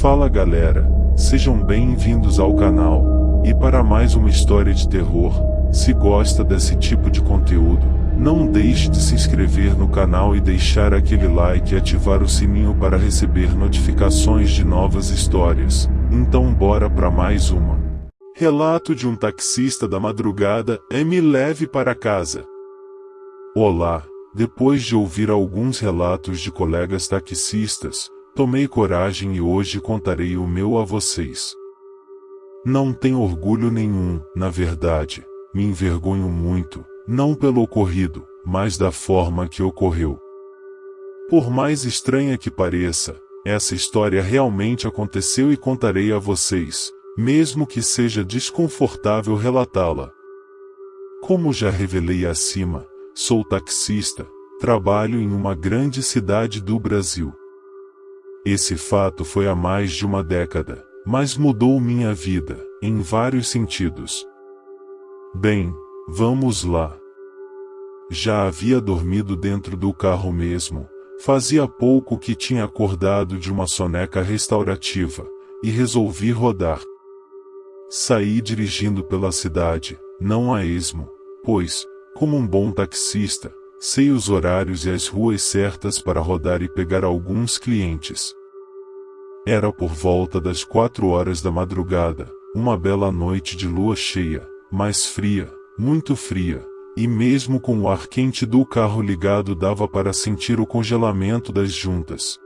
Fala galera, sejam bem-vindos ao canal, e para mais uma história de terror. Se gosta desse tipo de conteúdo, não deixe de se inscrever no canal e deixar aquele like e ativar o sininho para receber notificações de novas histórias. Então bora para mais uma. Relato de um taxista da madrugada, me leve para casa. Olá, depois de ouvir alguns relatos de colegas taxistas, tomei coragem e hoje contarei o meu a vocês. Não tenho orgulho nenhum, na verdade, me envergonho muito, não pelo ocorrido, mas da forma que ocorreu. Por mais estranha que pareça, essa história realmente aconteceu e contarei a vocês, mesmo que seja desconfortável relatá-la. Como já revelei acima, sou taxista, trabalho em uma grande cidade do Brasil. Esse fato foi há mais de uma década, mas mudou minha vida, em vários sentidos. Bem, vamos lá. Já havia dormido dentro do carro mesmo, fazia pouco que tinha acordado de uma soneca restaurativa, e resolvi rodar. Saí dirigindo pela cidade, não a esmo, pois, como um bom taxista, sei os horários e as ruas certas para rodar e pegar alguns clientes. Era por volta das 4 horas da madrugada, uma bela noite de lua cheia, mas fria, muito fria, e mesmo com o ar quente do carro ligado dava para sentir o congelamento das juntas.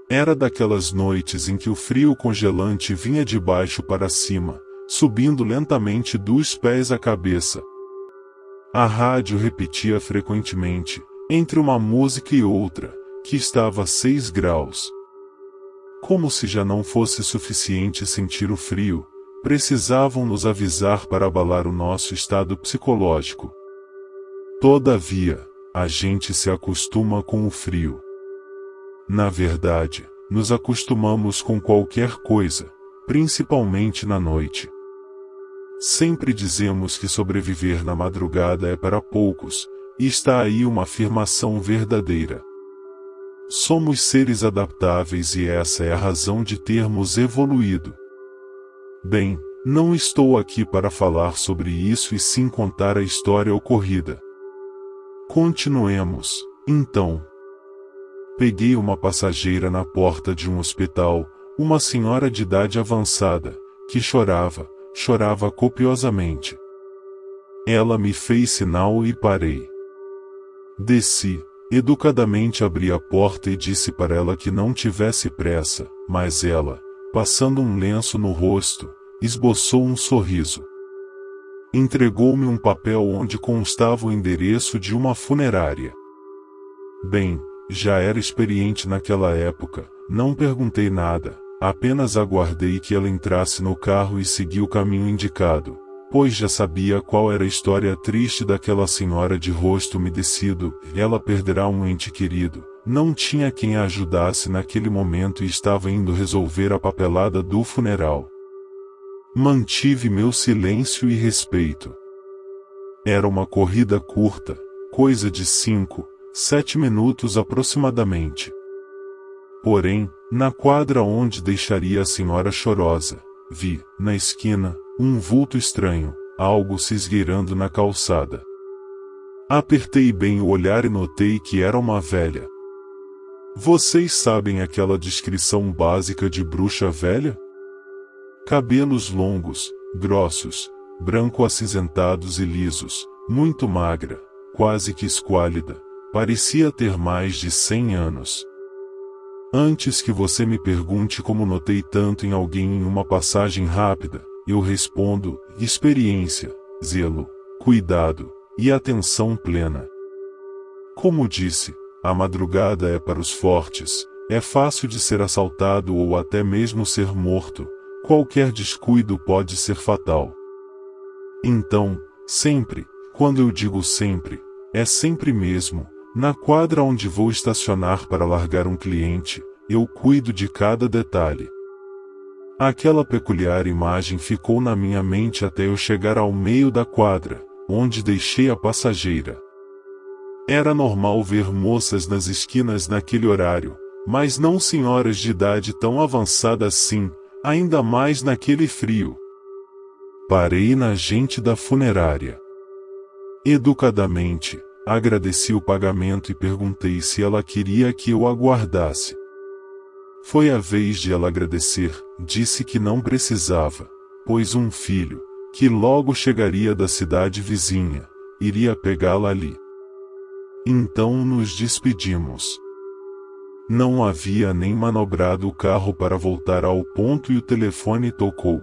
Era daquelas noites em que o frio congelante vinha de baixo para cima, subindo lentamente dos pés à cabeça. A rádio repetia frequentemente, entre uma música e outra, que estava a 6 graus. Como se já não fosse suficiente sentir o frio, precisavam nos avisar para abalar o nosso estado psicológico. Todavia, a gente se acostuma com o frio. Na verdade, nos acostumamos com qualquer coisa, principalmente na noite. Sempre dizemos que sobreviver na madrugada é para poucos, e está aí uma afirmação verdadeira. Somos seres adaptáveis e essa é a razão de termos evoluído. Bem, não estou aqui para falar sobre isso e sim contar a história ocorrida. Continuemos, então. Peguei uma passageira na porta de um hospital, uma senhora de idade avançada, que chorava copiosamente. Ela me fez sinal e parei. Desci, educadamente abri a porta e disse para ela que não tivesse pressa, mas ela, passando um lenço no rosto, esboçou um sorriso. Entregou-me um papel onde constava o endereço de uma funerária. Bem, já era experiente naquela época, não perguntei nada, apenas aguardei que ela entrasse no carro e segui o caminho indicado, pois já sabia qual era a história triste daquela senhora de rosto umedecido. Ela perderá um ente querido, não tinha quem a ajudasse naquele momento e estava indo resolver a papelada do funeral. Mantive meu silêncio e respeito. Era uma corrida curta, coisa de 5, 7 minutos aproximadamente. Porém, na quadra onde deixaria a senhora chorosa, vi, na esquina, um vulto estranho, algo se esgueirando na calçada. Apertei bem o olhar e notei que era uma velha. Vocês sabem aquela descrição básica de bruxa velha? Cabelos longos, grossos, branco-acinzentados e lisos, muito magra, quase que esquálida, parecia ter mais de 100 anos. Antes que você me pergunte como notei tanto em alguém em uma passagem rápida, eu respondo: experiência, zelo, cuidado e atenção plena. Como disse, a madrugada é para os fortes, é fácil de ser assaltado ou até mesmo ser morto, qualquer descuido pode ser fatal. Então, sempre, quando eu digo sempre, é sempre mesmo, na quadra onde vou estacionar para largar um cliente, eu cuido de cada detalhe. Aquela peculiar imagem ficou na minha mente até eu chegar ao meio da quadra, onde deixei a passageira. Era normal ver moças nas esquinas naquele horário, mas não senhoras de idade tão avançada assim, ainda mais naquele frio. Parei na agente da funerária. Educadamente, agradeci o pagamento e perguntei se ela queria que eu aguardasse. Foi a vez de ela agradecer, disse que não precisava, pois um filho, que logo chegaria da cidade vizinha, iria pegá-la ali. Então nos despedimos. Não havia nem manobrado o carro para voltar ao ponto e o telefone tocou.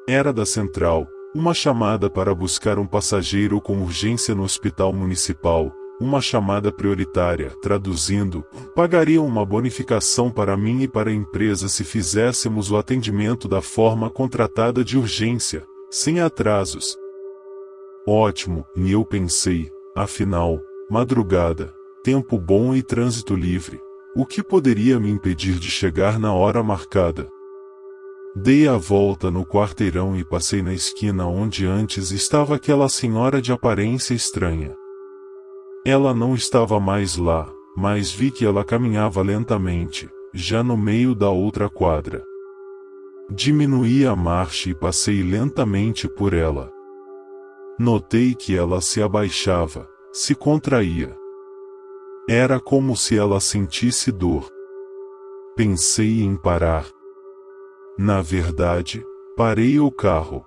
Era da central, uma chamada para buscar um passageiro com urgência no hospital municipal, uma chamada prioritária, traduzindo, pagariam uma bonificação para mim e para a empresa se fizéssemos o atendimento da forma contratada de urgência, sem atrasos. Ótimo, e eu pensei, afinal, madrugada, tempo bom e trânsito livre, o que poderia me impedir de chegar na hora marcada? Dei a volta no quarteirão e passei na esquina onde antes estava aquela senhora de aparência estranha. Ela não estava mais lá, mas vi que ela caminhava lentamente, já no meio da outra quadra. Diminuí a marcha e passei lentamente por ela. Notei que ela se abaixava, se contraía. Era como se ela sentisse dor. Pensei em parar. Na verdade, parei o carro.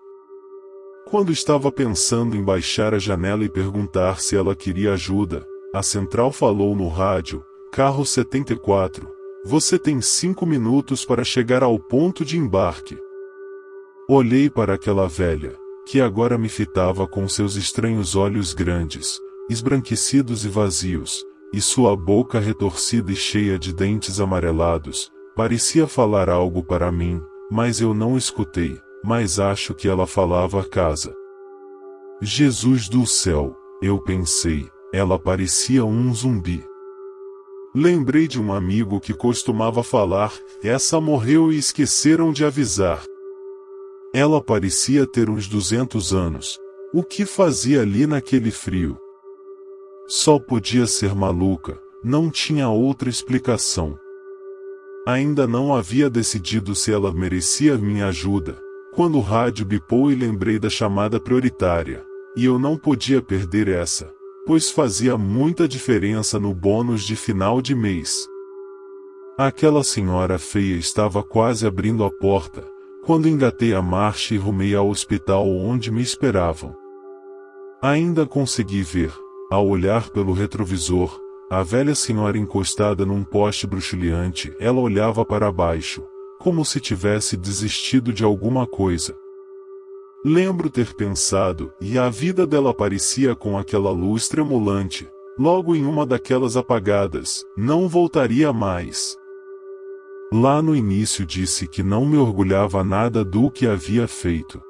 Quando estava pensando em baixar a janela e perguntar se ela queria ajuda, a central falou no rádio: "Carro 74, você tem 5 minutos para chegar ao ponto de embarque." Olhei para aquela velha, que agora me fitava com seus estranhos olhos grandes, esbranquecidos e vazios, e sua boca retorcida e cheia de dentes amarelados, parecia falar algo para mim, mas eu não escutei, mas acho que ela falava a casa. Jesus do céu, eu pensei, ela parecia um zumbi. Lembrei de um amigo que costumava falar: "Essa morreu e esqueceram de avisar." Ela parecia ter uns 200 anos. O que fazia ali naquele frio? Só podia ser maluca, não tinha outra explicação. Ainda não havia decidido se ela merecia minha ajuda, quando o rádio bipou e lembrei da chamada prioritária, e eu não podia perder essa, pois fazia muita diferença no bônus de final de mês. Aquela senhora feia estava quase abrindo a porta, quando engatei a marcha e rumei ao hospital onde me esperavam. Ainda consegui ver, ao olhar pelo retrovisor, a velha senhora encostada num poste bruxuleante. Ela olhava para baixo, como se tivesse desistido de alguma coisa. Lembro ter pensado, e a vida dela parecia com aquela luz tremulante, logo em uma daquelas apagadas, não voltaria mais. Lá no início disse que não me orgulhava nada do que havia feito.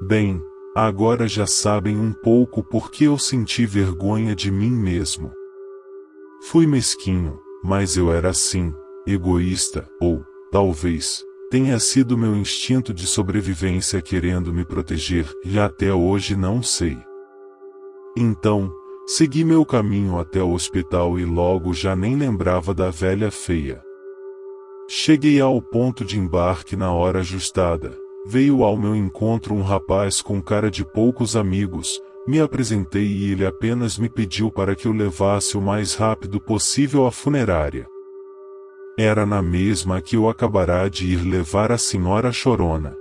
Bem, agora já sabem um pouco porque eu senti vergonha de mim mesmo. Fui mesquinho, mas eu era assim, egoísta, ou, talvez, tenha sido meu instinto de sobrevivência querendo me proteger, e até hoje não sei. Então, segui meu caminho até o hospital e logo já nem lembrava da velha feia. Cheguei ao ponto de embarque na hora ajustada. Veio ao meu encontro um rapaz com cara de poucos amigos. Me apresentei e ele apenas me pediu para que o levasse o mais rápido possível à funerária. Era na mesma que eu acabara de ir levar a senhora chorona.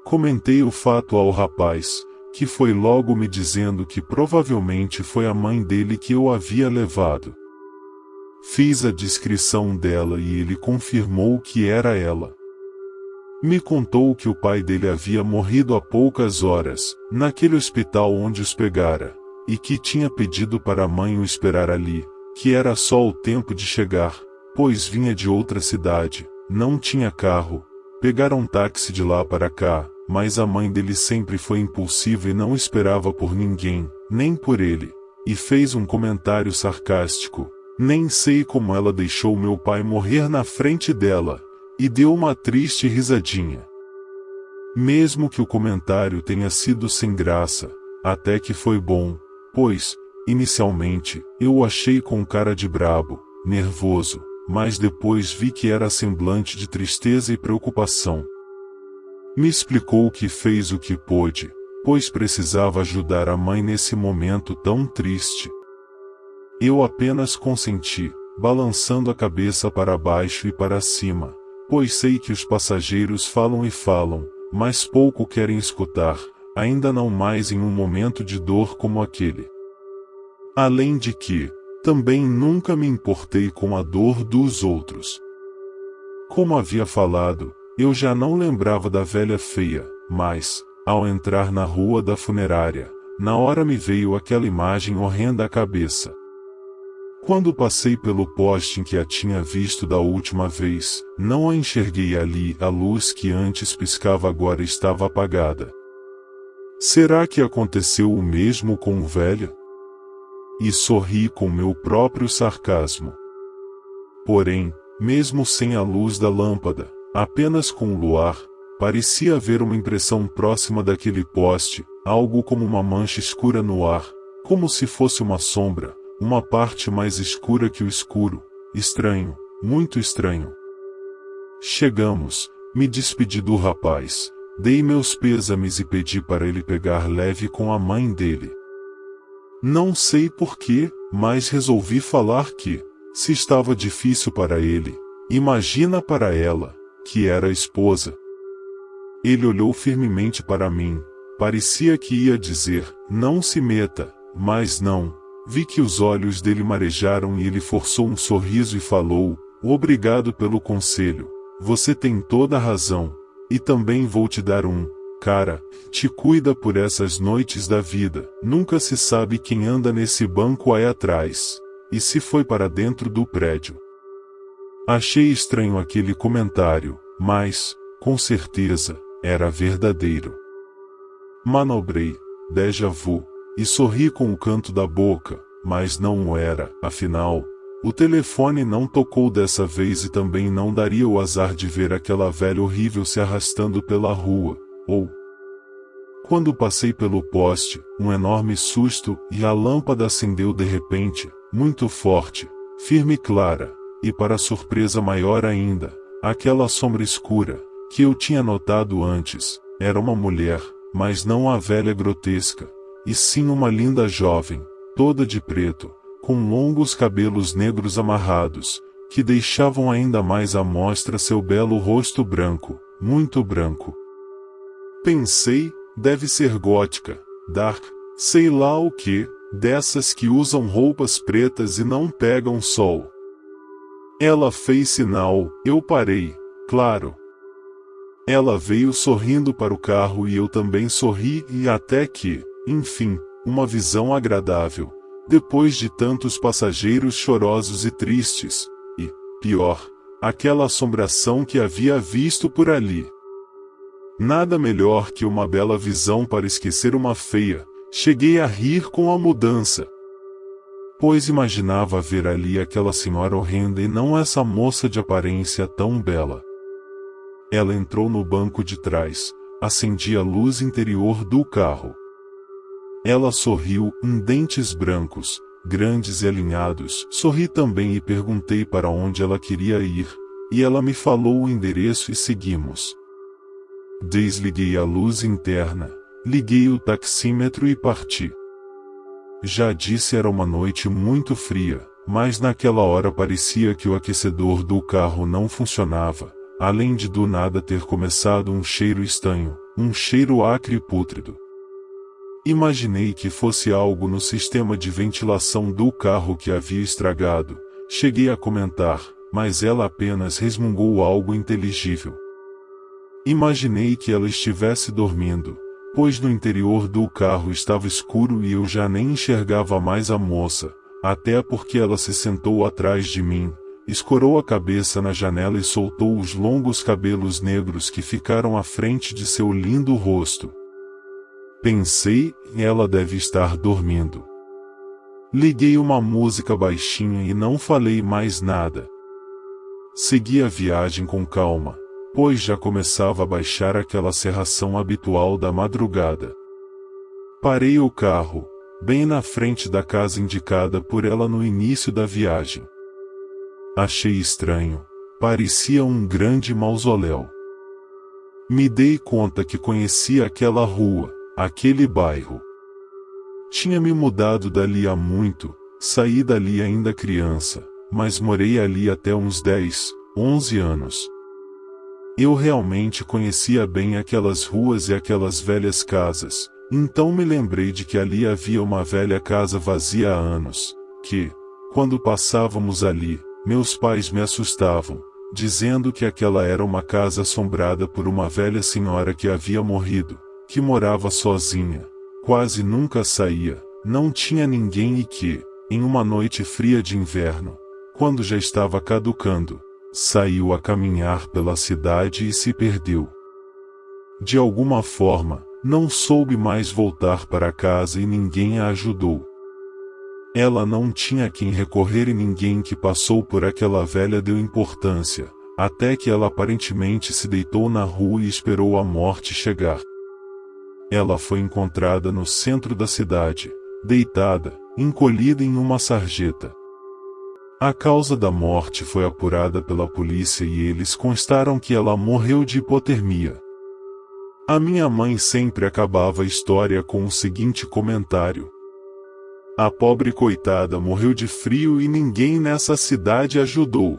Comentei o fato ao rapaz, que foi logo me dizendo que provavelmente foi a mãe dele que eu havia levado. Fiz a descrição dela e ele confirmou que era ela. Me contou que o pai dele havia morrido há poucas horas, naquele hospital onde os pegara, e que tinha pedido para a mãe o esperar ali, que era só o tempo de chegar, pois vinha de outra cidade, não tinha carro, pegaram um táxi de lá para cá, mas a mãe dele sempre foi impulsiva e não esperava por ninguém, nem por ele, e fez um comentário sarcástico: "Nem sei como ela deixou meu pai morrer na frente dela." E deu uma triste risadinha. Mesmo que o comentário tenha sido sem graça, até que foi bom, pois, inicialmente, eu o achei com cara de brabo, nervoso, mas depois vi que era semblante de tristeza e preocupação. Me explicou que fez o que pôde, pois precisava ajudar a mãe nesse momento tão triste. Eu apenas consenti, balançando a cabeça para baixo e para cima, pois sei que os passageiros falam e falam, mas pouco querem escutar, ainda não mais em um momento de dor como aquele. Além de que, também nunca me importei com a dor dos outros. Como havia falado, eu já não lembrava da velha feia, mas, ao entrar na rua da funerária, na hora me veio aquela imagem horrenda à cabeça. Quando passei pelo poste em que a tinha visto da última vez, não a enxerguei ali, a luz que antes piscava agora estava apagada. Será que aconteceu o mesmo com o velho? E sorri com meu próprio sarcasmo. Porém, mesmo sem a luz da lâmpada, apenas com o luar, parecia haver uma impressão próxima daquele poste, algo como uma mancha escura no ar, como se fosse uma sombra, uma parte mais escura que o escuro, estranho, muito estranho. Chegamos, me despedi do rapaz, dei meus pêsames e pedi para ele pegar leve com a mãe dele. Não sei porquê, mas resolvi falar que, se estava difícil para ele, imagina para ela, que era a esposa. Ele olhou firmemente para mim, parecia que ia dizer, não se meta, mas não, vi que os olhos dele marejaram e ele forçou um sorriso e falou, obrigado pelo conselho, você tem toda a razão, e também vou te dar um, cara, te cuida por essas noites da vida, nunca se sabe quem anda nesse banco aí atrás, e se foi para dentro do prédio. Achei estranho aquele comentário, mas, com certeza, era verdadeiro. Manobrei, déjà vu, e sorri com o canto da boca, mas não o era, afinal, o telefone não tocou dessa vez e também não daria o azar de ver aquela velha horrível se arrastando pela rua, ou... Quando passei pelo poste, um enorme susto e a lâmpada acendeu de repente, muito forte, firme e clara, e para surpresa maior ainda, aquela sombra escura, que eu tinha notado antes, era uma mulher, mas não a velha grotesca, e sim uma linda jovem, toda de preto, com longos cabelos negros amarrados, que deixavam ainda mais à mostra seu belo rosto branco, muito branco. Pensei, deve ser gótica, dark, sei lá o que, dessas que usam roupas pretas e não pegam sol. Ela fez sinal, eu parei, claro. Ela veio sorrindo para o carro e eu também sorri e até que, enfim, uma visão agradável, depois de tantos passageiros chorosos e tristes, e, pior, aquela assombração que havia visto por ali. Nada melhor que uma bela visão para esquecer uma feia, cheguei a rir com a mudança. Pois imaginava ver ali aquela senhora horrenda e não essa moça de aparência tão bela. Ela entrou no banco de trás, acendi a luz interior do carro. Ela sorriu, dentes brancos, grandes e alinhados. Sorri também e perguntei para onde ela queria ir, e ela me falou o endereço e seguimos. Desliguei a luz interna, liguei o taxímetro e parti. Já disse era uma noite muito fria, mas naquela hora parecia que o aquecedor do carro não funcionava. Além de do nada ter começado um cheiro estranho, um cheiro acre e pútrido. Imaginei que fosse algo no sistema de ventilação do carro que havia estragado, cheguei a comentar, mas ela apenas resmungou algo inteligível. Imaginei que ela estivesse dormindo, pois no interior do carro estava escuro e eu já nem enxergava mais a moça, até porque ela se sentou atrás de mim, escorou a cabeça na janela e soltou os longos cabelos negros que ficaram à frente de seu lindo rosto. Pensei, ela deve estar dormindo. Liguei uma música baixinha e não falei mais nada. Segui a viagem com calma, pois já começava a baixar aquela cerração habitual da madrugada. Parei o carro, bem na frente da casa indicada por ela no início da viagem. Achei estranho. Parecia um grande mausoléu. Me dei conta que conhecia aquela rua, aquele bairro. Tinha me mudado dali há muito, saí dali ainda criança, mas morei ali até uns 10, 11 anos. Eu realmente conhecia bem aquelas ruas e aquelas velhas casas, então me lembrei de que ali havia uma velha casa vazia há anos, que, quando passávamos ali, meus pais me assustavam, dizendo que aquela era uma casa assombrada por uma velha senhora que havia morrido, que morava sozinha, quase nunca saía, não tinha ninguém e que, em uma noite fria de inverno, quando já estava caducando, saiu a caminhar pela cidade e se perdeu. De alguma forma, não soube mais voltar para casa e ninguém a ajudou. Ela não tinha a quem recorrer e ninguém que passou por aquela velha deu importância, até que ela aparentemente se deitou na rua e esperou a morte chegar. Ela foi encontrada no centro da cidade, deitada, encolhida em uma sarjeta. A causa da morte foi apurada pela polícia e eles constaram que ela morreu de hipotermia. A minha mãe sempre acabava a história com o seguinte comentário: a pobre coitada morreu de frio e ninguém nessa cidade ajudou.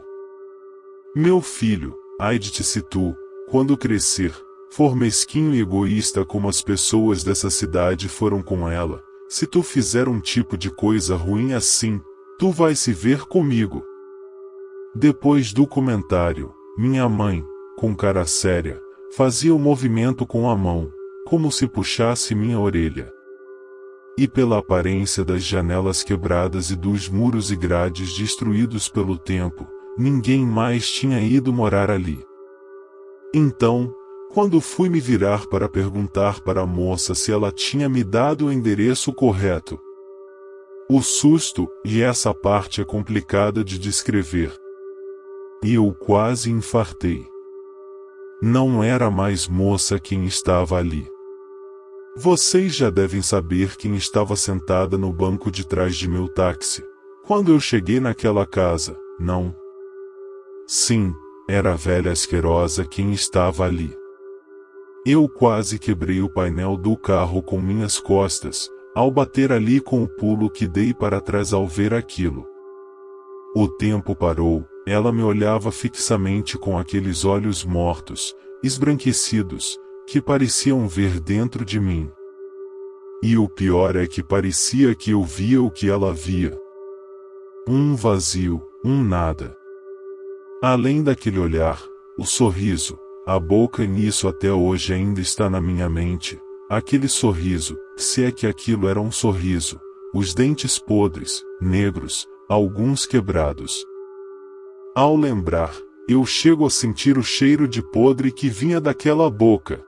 Meu filho, ai de ti se tu, quando crescer, for mesquinho e egoísta como as pessoas dessa cidade foram com ela, se tu fizer um tipo de coisa ruim assim, tu vais se ver comigo. Depois do comentário, minha mãe, com cara séria, fazia o movimento com a mão, como se puxasse minha orelha. E pela aparência das janelas quebradas e dos muros e grades destruídos pelo tempo, ninguém mais tinha ido morar ali. Então, quando fui me virar para perguntar para a moça se ela tinha me dado o endereço correto, o susto, e essa parte é complicada de descrever. Eu quase infartei. Não era mais moça quem estava ali. Vocês já devem saber quem estava sentada no banco de trás de meu táxi, quando eu cheguei naquela casa, não? Sim, era a velha asquerosa quem estava ali. Eu quase quebrei o painel do carro com minhas costas, ao bater ali com o pulo que dei para trás ao ver aquilo. O tempo parou, ela me olhava fixamente com aqueles olhos mortos, esbranquecidos, que pareciam ver dentro de mim. E o pior é que parecia que eu via o que ela via. Um vazio, um nada. Além daquele olhar, o sorriso, a boca e nisso até hoje ainda está na minha mente, aquele sorriso, se é que aquilo era um sorriso, os dentes podres, negros, alguns quebrados. Ao lembrar, eu chego a sentir o cheiro de podre que vinha daquela boca.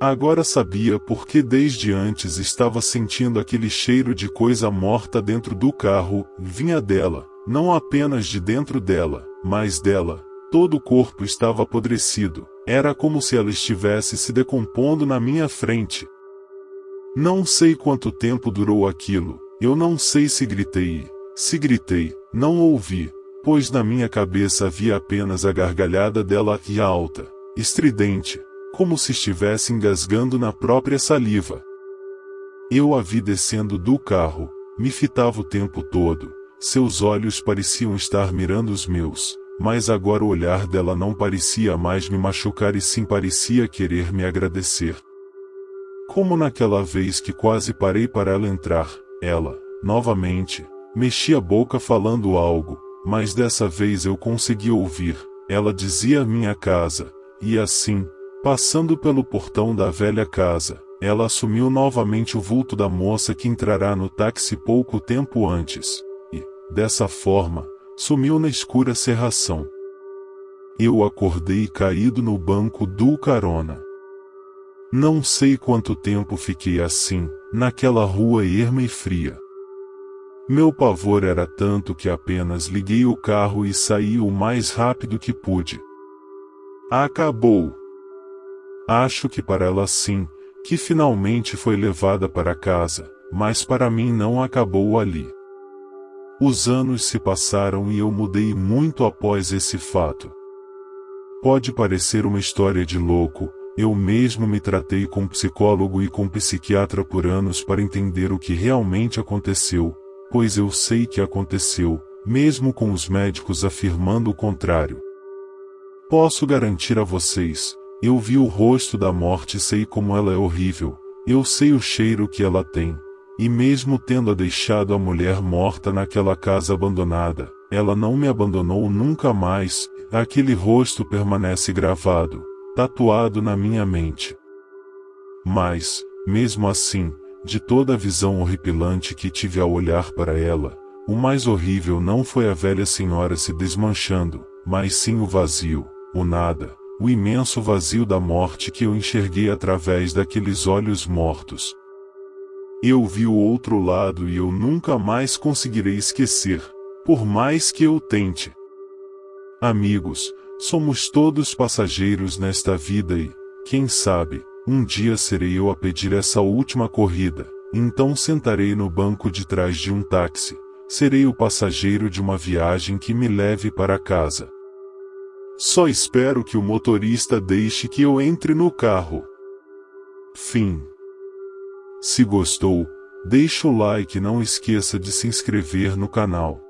Agora sabia porque desde antes estava sentindo aquele cheiro de coisa morta dentro do carro, vinha dela, não apenas de dentro dela, mas dela. Todo o corpo estava apodrecido, era como se ela estivesse se decompondo na minha frente. Não sei quanto tempo durou aquilo, eu não sei se gritei, não ouvi, pois na minha cabeça havia apenas a gargalhada dela e alta, estridente, como se estivesse engasgando na própria saliva. Eu a vi descendo do carro, me fitava o tempo todo, seus olhos pareciam estar mirando os meus, mas agora o olhar dela não parecia mais me machucar e sim parecia querer me agradecer. Como naquela vez que quase parei para ela entrar, ela, novamente, mexia a boca falando algo, mas dessa vez eu consegui ouvir, ela dizia minha casa, e assim, passando pelo portão da velha casa, ela assumiu novamente o vulto da moça que entrará no táxi pouco tempo antes, e, dessa forma, sumiu na escura cerração. Eu acordei caído no banco do carona. Não sei quanto tempo fiquei assim, naquela rua erma e fria. Meu pavor era tanto que apenas liguei o carro e saí o mais rápido que pude. Acabou. Acho que para ela sim, que finalmente foi levada para casa, mas para mim não acabou ali. Os anos se passaram e eu mudei muito após esse fato. Pode parecer uma história de louco, eu mesmo me tratei com psicólogo e com psiquiatra por anos para entender o que realmente aconteceu, pois eu sei que aconteceu, mesmo com os médicos afirmando o contrário. Posso garantir a vocês, eu vi o rosto da morte e sei como ela é horrível, eu sei o cheiro que ela tem, e mesmo tendo deixado a mulher morta naquela casa abandonada, ela não me abandonou nunca mais, aquele rosto permanece gravado, tatuado na minha mente. Mas, mesmo assim, de toda a visão horripilante que tive ao olhar para ela, o mais horrível não foi a velha senhora se desmanchando, mas sim o vazio, o nada, o imenso vazio da morte que eu enxerguei através daqueles olhos mortos. Eu vi o outro lado e eu nunca mais conseguirei esquecer, por mais que eu tente. Amigos, somos todos passageiros nesta vida e, quem sabe, um dia serei eu a pedir essa última corrida, então sentarei no banco de trás de um táxi, serei o passageiro de uma viagem que me leve para casa. Só espero que o motorista deixe que eu entre no carro. Fim. Se gostou, deixa o like e não esqueça de se inscrever no canal.